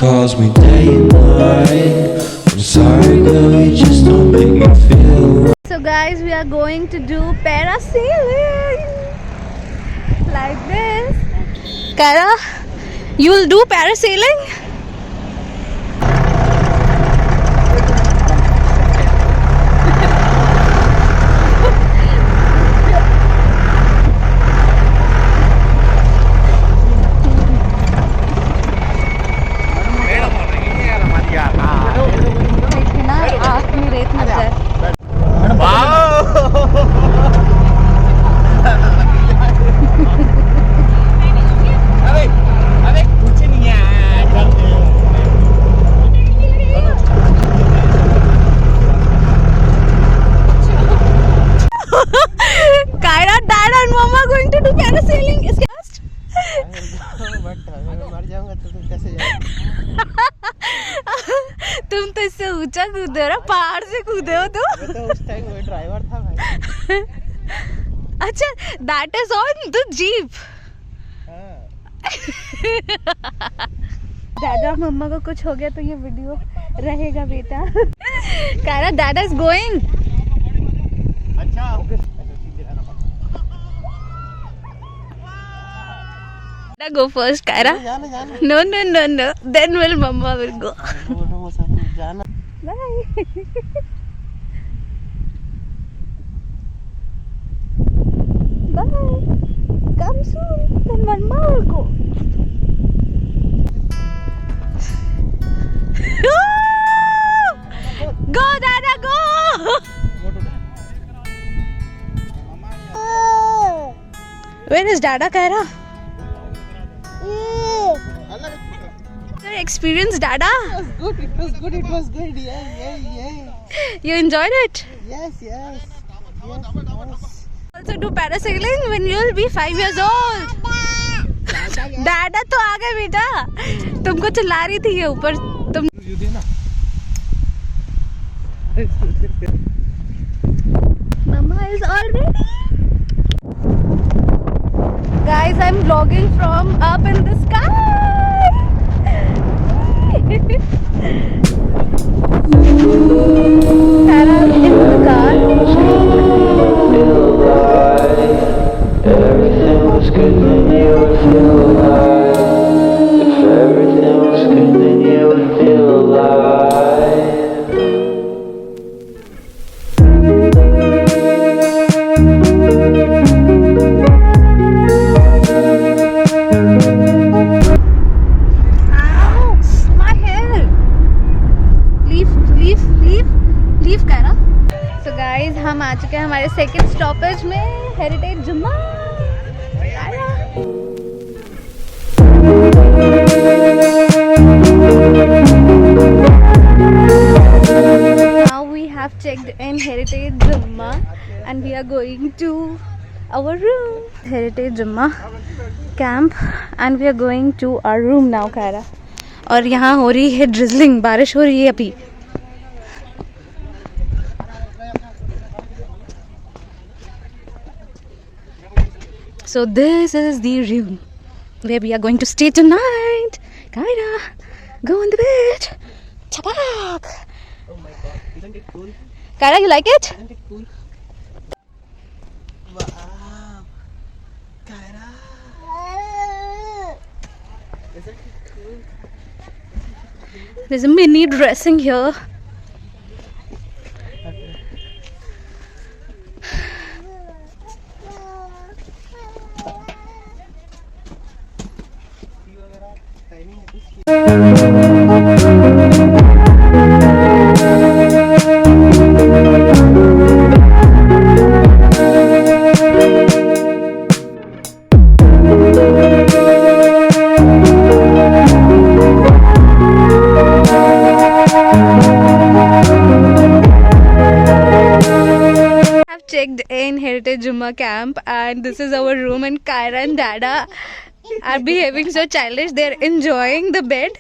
calls me day and night. I'm sorry, girl, you just don't make me feel right. So guys, we are going to do parasailing like this. Kaira, you will do parasailing? Kaira, Dad and Mama are going to do parasailing. Is fast. तुम तो इससे ऊंचा कूदे हो ना, पहाड़ से कूदे हो तुम। तो उस टाइम वो ड्राइवर था भाई। अच्छा, that is on the jeep. दादा मम्मा को कुछ हो गया तो ये वीडियो रहेगा बेटा। कायरा, दादा is going. अच्छा, go first, Kaira. No. Then Mama will go. Bye. Bye. Come soon. Then Mama will go. Go, Dada, go. Where is Dada, Kaira? Experience, Dada? It was good. Yeah. You enjoyed it? Yes. Also do parasailing when you'll be 5 years old. Dada तो आ गए बेटा, तुमको चिल्ला रही थी ये ऊपर तुम। Mama is all ready. Guys, I'm vlogging from up in the sky. Kaira in the car. Everything was good, then you would feel alive. If everything was good, then you would feel alive. हम आ चुके हैं हमारे second stoppage में, heritage जुम्मा। Now we have checked in Heritage Jumma and we are going to our room. Heritage Jumma camp and we are going to our room now, Kaira. और यहाँ हो रही है drizzling, बारिश हो रही है अभी। So this is the room where we are going to stay tonight. Kaira, go on the bed. Chakak. Oh my god, isn't it cool? Kaira, you like it? Isn't it cool? Wow, Kaira. Isn't it cool? There's a mini dressing here. Checked in Heritage Jumma camp and this is our room, and Kaira and Dada are behaving so childish. They're enjoying the bed.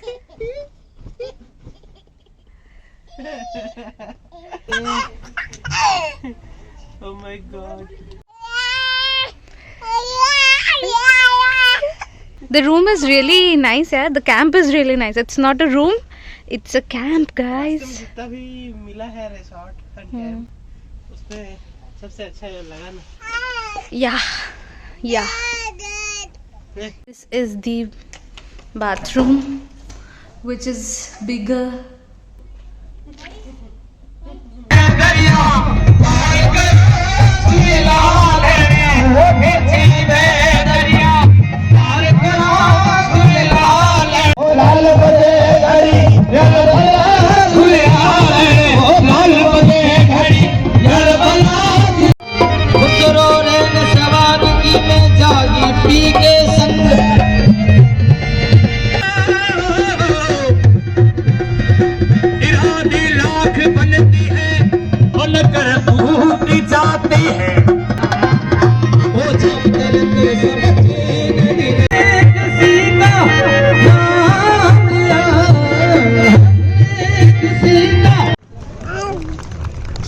Oh my god. The room is really nice, yeah. The camp is really nice. It's not a room, it's a camp, guys. जितना भी मिला है resort and camp उसमें सबसे अच्छा ये लगा ना. Yeah. This is the bathroom, which is bigger.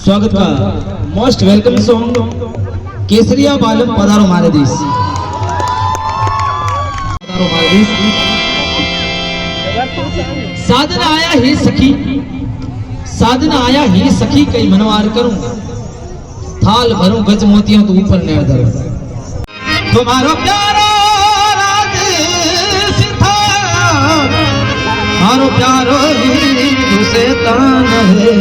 स्वागत का मोस्ट वेलकम सॉन्ग केसरिया बालम पधारो हमारे देश. साधन आया ही सखी, साधन आया ही सखी कई मनवार करूं, थाल भरूं गज मोतियों तो ऊपर नैर धरूं. तुम्हारो प्यारो राज सिथा, मारो प्यारो ही से तान है.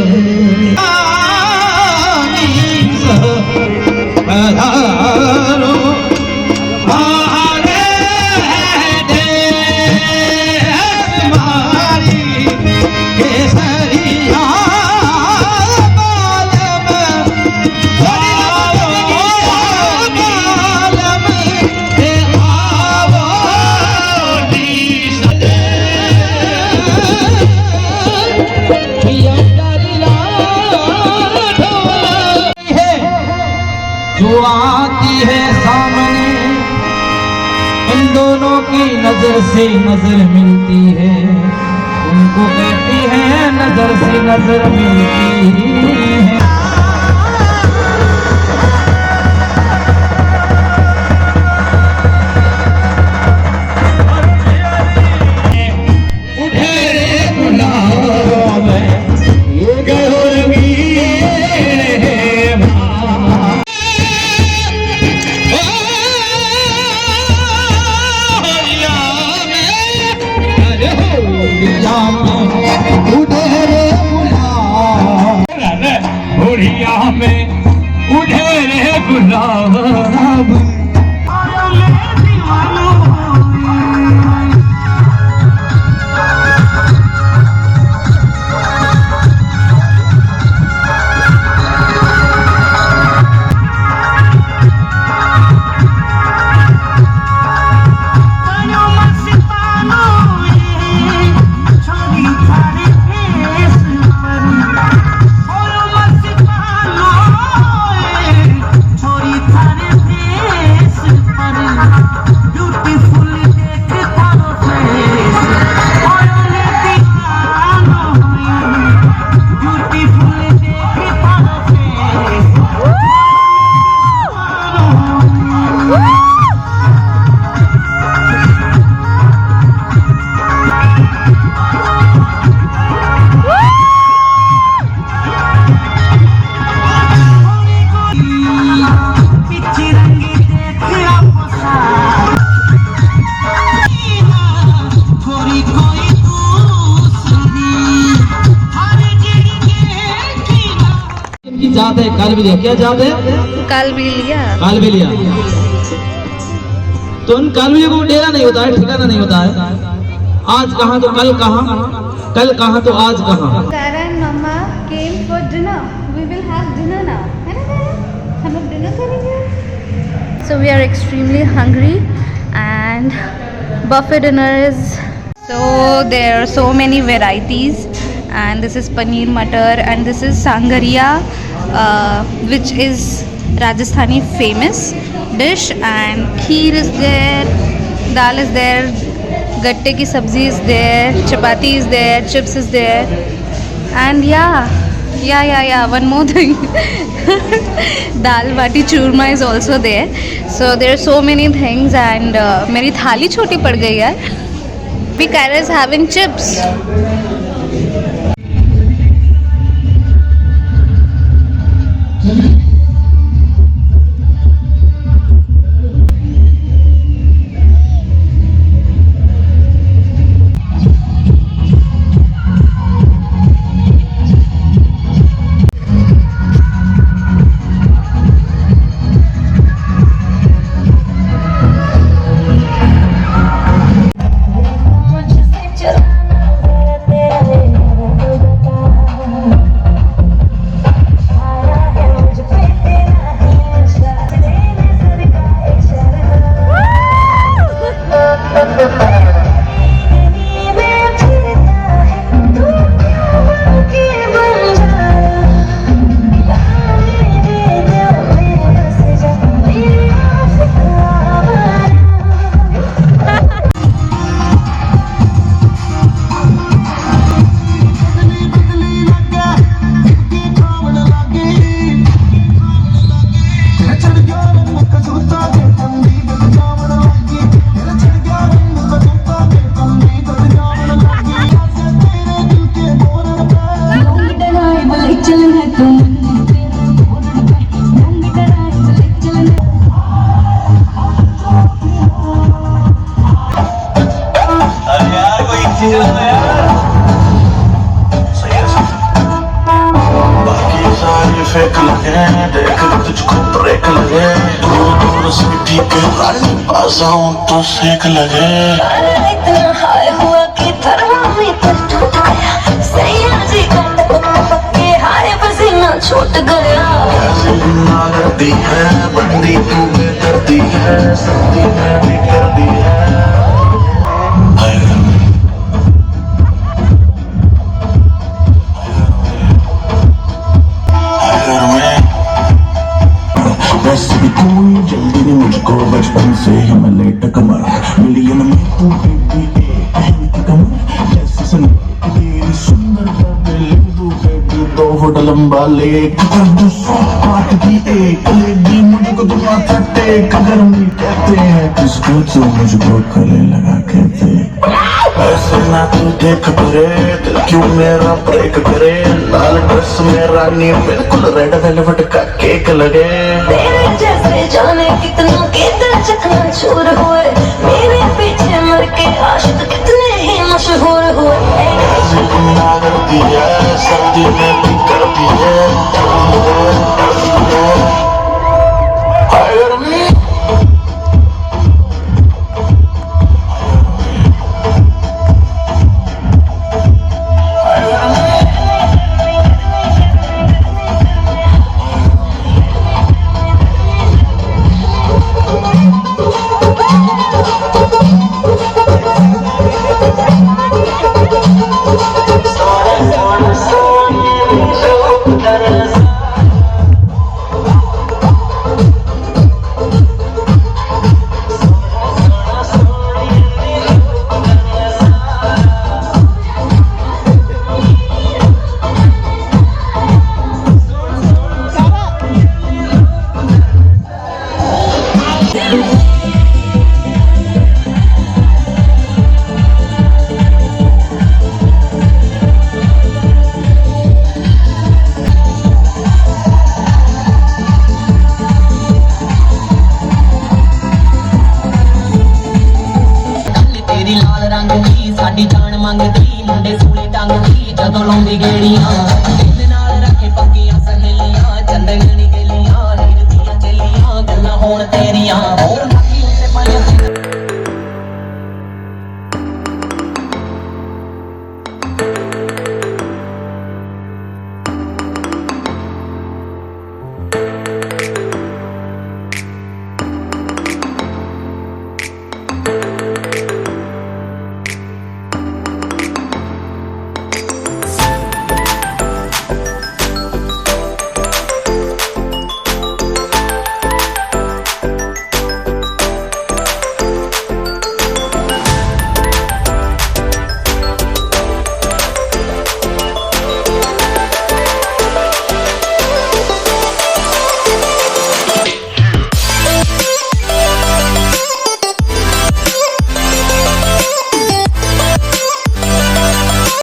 पधारो हमारे देश मारी केसरिया बालम, बालम हे आवो निश दे. जो आती है सामने इन दोनों की नजर से नजर मिलती है, उनको कहती है नजर से नजर मिलती है. जाते काल भी लिया, क्या जाते काल भी लिया, काल भी लिया. तो उन कालवियों को डेरा नहीं होता है, ठिकाना नहीं होता है. आज कहाँ तो कल कहाँ, कल कहाँ तो आज कहाँ. Kaira and Mama came for dinner. We will have dinner now. है ना Kaira? हम लोग dinner करेंगे. So we are extremely hungry and buffet dinner is, so there are so many varieties, and this is paneer matar and this is sangariya, which is Rajasthani famous dish, and kheer is there, dal is there, gatte ki sabzi is there, chapati is there, chips is there, and yeah, Yeah. One more thing. Dal bati churma is also there. So there are so many things and मेरी थाली छोटी पड़ गई यार. Kaira is having chips. फेंक लगे देख तुझको ब्रेक लगे दूर से ठीक पास आऊं तो सेक लगे इतना हाय हुआ कि थर्मामीटर टूट गया सैया जी के हाय पसीना छूट गया कैसे ना करती है बंदी तू बेदर्दी है सर्दी में भी कर दी है वैसे भी कोई जल्दी नहीं मुझको बचपन से ही मैं लेट कमर मिलियन में तू बेबी एक कमर जैसे तेरी सुंदर बेबी 2 फुट लंबा लेक काट दी एक लेडी मुझको दुआ करते गर्मी कहते हैं किसको तो मुझको गले लगा कहते ऐसे ना तू देख करे दिल क्यों मेरा ब्रेक करे लाल ड्रेस में रानी बिल्कुल रेड वेलवेट का केक लगे तेरे जैसे जाने कितना के दिल चकना चूर हुए मेरे पीछे मर के आशिक कितने ही मशहूर हुए ऐसी दुनिया करती है सर्दी में भी करती है ਸਾਡੀ ਜਾਨ ਮੰਗਦੀ ਮੁੰਡੇ ਸੂਲੇ ਟੰਗਦੀ ਜਦੋਂ ਲਾਉਂਦੀ ਗੇੜੀਆਂ